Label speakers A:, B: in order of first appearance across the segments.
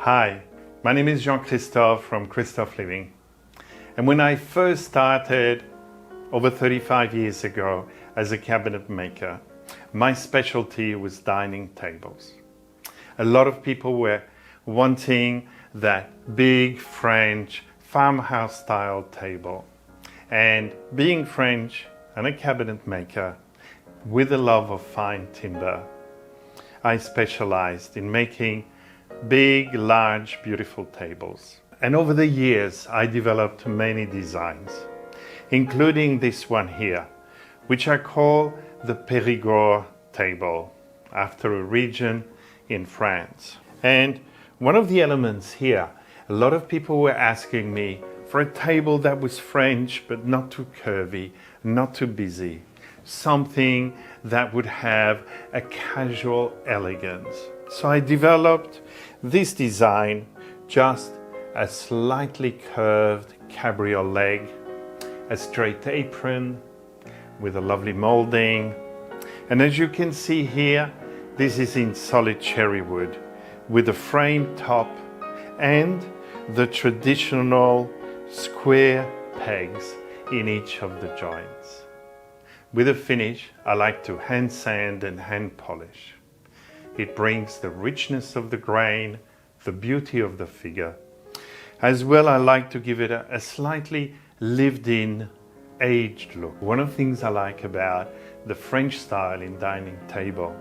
A: Hi, my name is Jean-Christophe from Christophe Living. And when I first started over 35 years ago as a cabinet maker, my specialty was dining tables. A lot of people were wanting that big French farmhouse style table. And being French and a cabinet maker with a love of fine timber, I specialized in making big, large, beautiful tables. And over the years, I developed many designs, including this one here, which I call the Perigord table, after a region in France. And one of the elements here, a lot of people were asking me for a table that was French, but not too curvy, not too busy, something that would have a casual elegance. So I developed this design, just a slightly curved cabriole leg, a straight apron with a lovely molding. And as you can see here, this is in solid cherry wood with a frame top and the traditional square pegs in each of the joints. With a finish, I like to hand sand and hand polish. It brings the richness of the grain, the beauty of the figure. As well, I like to give it a slightly lived-in, aged look. One of the things I like about the French style in dining table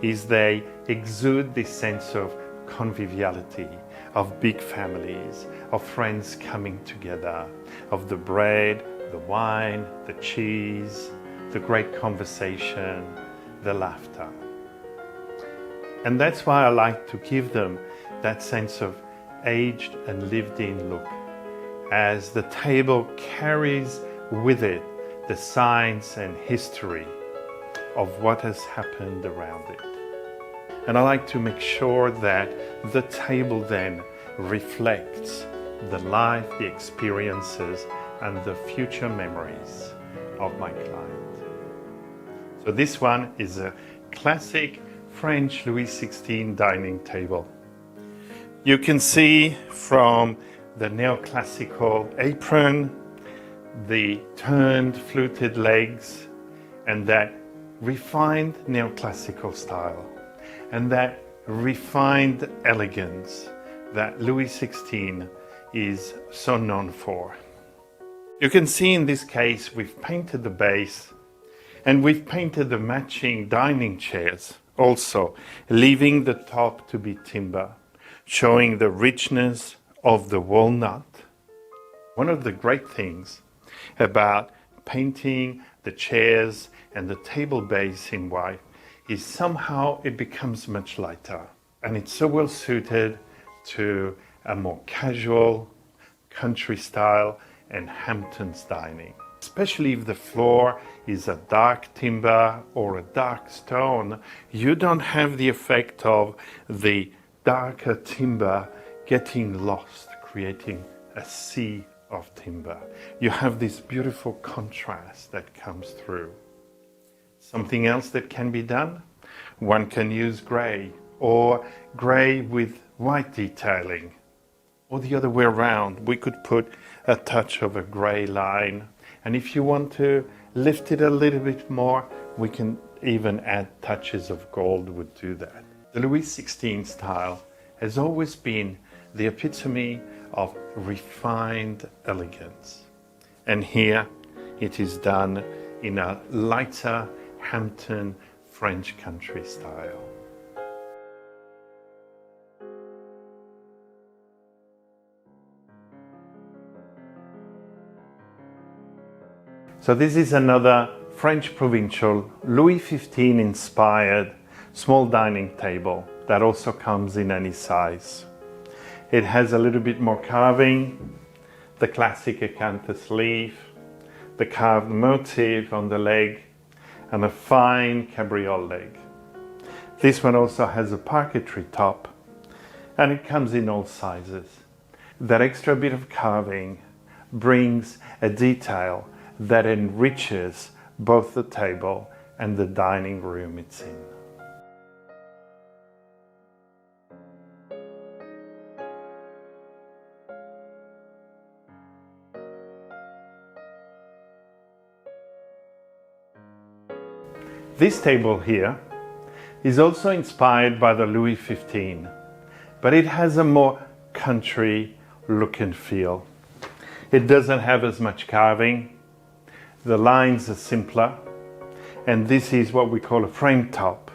A: is they exude this sense of conviviality, of big families, of friends coming together, of the bread, the wine, the cheese, the great conversation, the laughter. And that's why I like to give them that sense of aged and lived-in look, as the table carries with it the signs and history of what has happened around it. And I like to make sure that the table then reflects the life, the experiences, and the future memories of my client. So this one is a classic French Louis XVI dining table. You can see from the neoclassical apron, the turned fluted legs, and that refined neoclassical style, and that refined elegance that Louis XVI is so known for. You can see in this case we've painted the base and we've painted the matching dining chairs also, leaving the top to be timber, showing the richness of the walnut. One of the great things about painting the chairs and the table base in white is somehow it becomes much lighter, and it's so well suited to a more casual, country style and Hamptons dining. Especially if the floor is a dark timber or a dark stone, you don't have the effect of the darker timber getting lost, creating a sea of timber. You have this beautiful contrast that comes through. Something else that can be done? One can use grey, or grey with white detailing. Or the other way around, we could put a touch of a grey line. And if you want to lift it a little bit more, we can even add touches of gold would do that. The Louis XVI style has always been the epitome of refined elegance. And here it is done in a lighter Hampton French country style. So this is another French Provincial Louis XV inspired small dining table that also comes in any size. It has a little bit more carving, the classic acanthus leaf, the carved motif on the leg, and a fine cabriole leg. This one also has a parquetry top, and it comes in all sizes. That extra bit of carving brings a detail that enriches both the table and the dining room it's in. This table here is also inspired by the Louis XV, but it has a more country look and feel. It doesn't have as much carving, the lines are simpler, and this is what we call a frame top,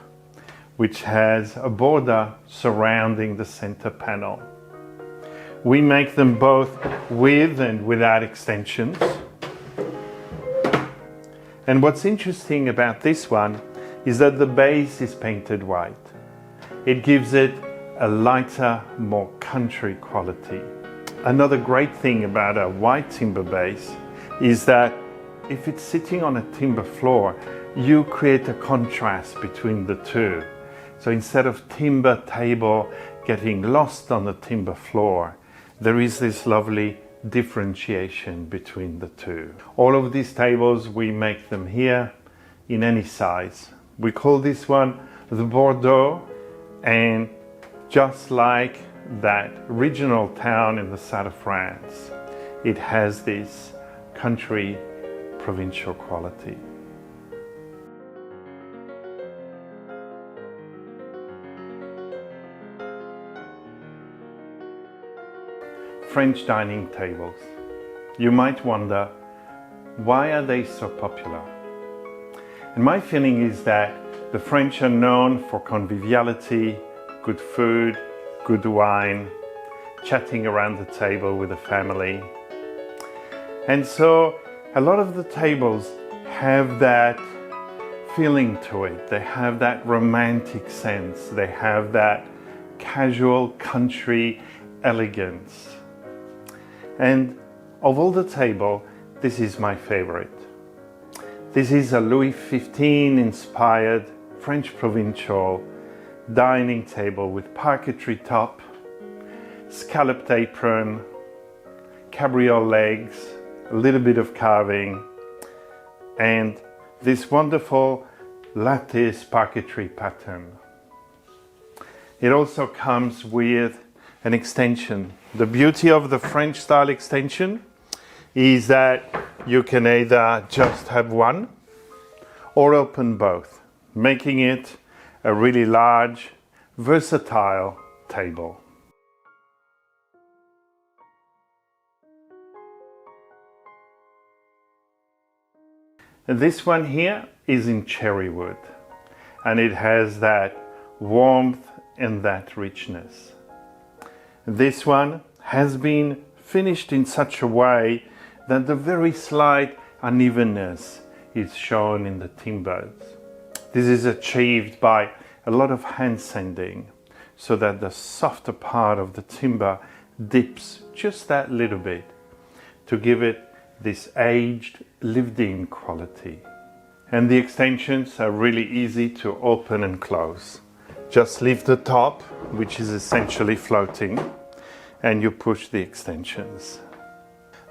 A: which has a border surrounding the center panel. We make them both with and without extensions. And what's interesting about this one is that the base is painted white. It gives it a lighter, more country quality. Another great thing about a white timber base is that if it's sitting on a timber floor, you create a contrast between the two. So instead of timber table getting lost on the timber floor, there is this lovely differentiation between the two. All of these tables, we make them here in any size. We call this one the Bordeaux, and just like that regional town in the south of France, it has this country provincial quality. French dining tables. You might wonder, why are they so popular? And my feeling is that the French are known for conviviality, good food, good wine, chatting around the table with the family. And so a lot of the tables have that feeling to it. They have that romantic sense. They have that casual country elegance. And of all the table, this is my favorite. This is a Louis XV inspired French Provincial dining table with parquetry top, scalloped apron, cabriole legs, a little bit of carving, and this wonderful lattice parquetry pattern. It also comes with an extension. The beauty of the French style extension is that you can either just have one or open both, making it a really large, versatile table. And this one here is in cherry wood, and it has that warmth and that richness. This one has been finished in such a way that the very slight unevenness is shown in the timbers. This is achieved by a lot of hand sanding, so that the softer part of the timber dips just that little bit to give it this aged, lived-in quality. And the extensions are really easy to open and close. Just leave the top, which is essentially floating, and you push the extensions.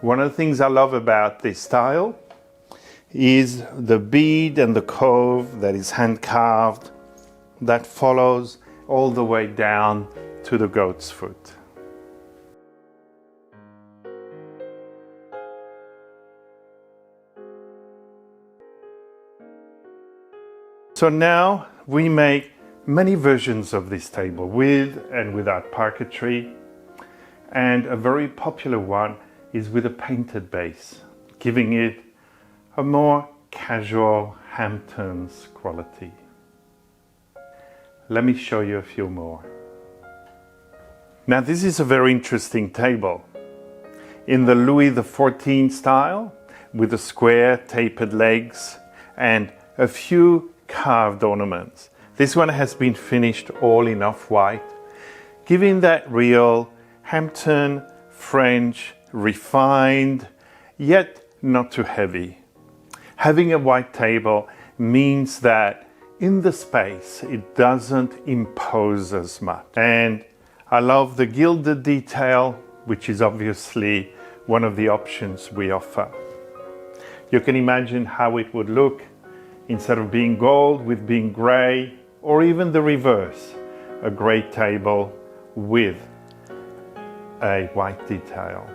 A: One of the things I love about this style is the bead and the cove that is hand carved, that follows all the way down to the goat's foot. So now we make many versions of this table with and without parquetry, and a very popular one is with a painted base, giving it a more casual Hamptons quality. Let me show you a few more. Now this is a very interesting table. In the Louis XIV style, with the square tapered legs and a few carved ornaments. This one has been finished all in off-white, giving that real Hampton, French, refined, yet not too heavy. Having a white table means that in the space it doesn't impose as much. And I love the gilded detail, which is obviously one of the options we offer. You can imagine how it would look instead of being gold with being grey, or even the reverse, a grey table with a white detail.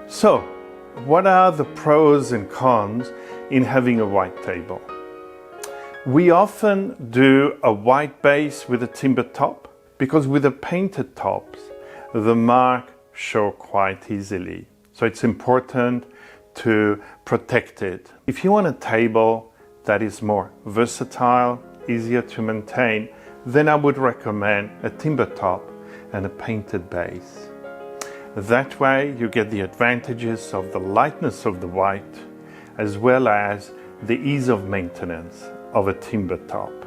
A: So, what are the pros and cons in having a white table? We often do a white base with a timber top because with the painted tops, the mark show quite easily. So it's important to protect it. If you want a table that is more versatile, easier to maintain, then I would recommend a timber top and a painted base. That way you get the advantages of the lightness of the white as well as the ease of maintenance of a timber top.